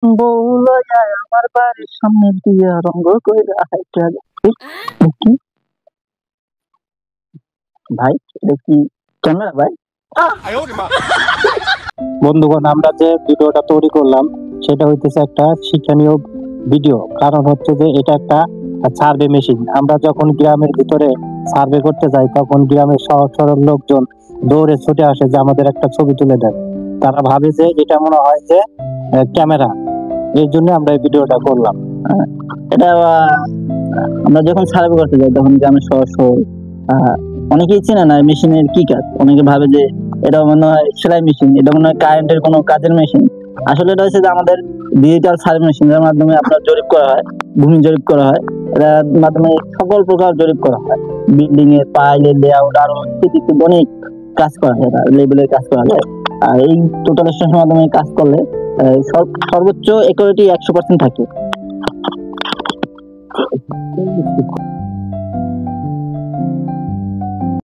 বউলা যায় আমার বাড়ির সামনে দিয়া রঙ্গ কইরা হাইটা যাচ্ছে। কি ভাই, এটা কি ক্যামেরা ভাই? বন্ধুগণ, আমরা যে ভিডিওটা তৈরি করলাম সেটা হইতেছে একটা শিক্ষণীয় ভিডিও। কারণ হচ্ছে যে এটা একটা সার্ভে মেশিন। আমরা যখন গ্রামের ভিতরে সার্ভে করতে যাই তখন গ্রামের সহজ সরল লোকজন দৌড়ে ছুটে আসে যে আমাদের একটা ছবি তুলে দেয়। তারা ভাবে যে এটা মনে হয় যে ক্যামেরা। এই জন্য আমরা এই ভিডিওটা করলাম। এটা আমরা যখন সার্ভে করতে যাই তখন গ্রামের সহজ সরল অনেকেই চেনে না মেশিনের কি কাজ। অনেকে ভাবে যে এটা মনে হয় সেলাই মেশিন, এটা মনে হয় কারেন্টের কোনো কাজের মেশিন। আসলে এটা হচ্ছে যে আমাদের ডিজিটাল সার্ভে মেশিন, এর মাধ্যমে আপনার জরিপ করা হয়, ভূমি জরিপ করা হয়। এটার মাধ্যমে সকল প্রকার জরিপ করা হয়, বিল্ডিং এর পাইলের লেআউট আরো অনেক কাজ করা হয়, লেভেলের কাজ করা যায়। আর এই টোটাল স্টেশনের মাধ্যমে কাজ করলে সর্বোচ্চ একুরেটি 100% থাকে।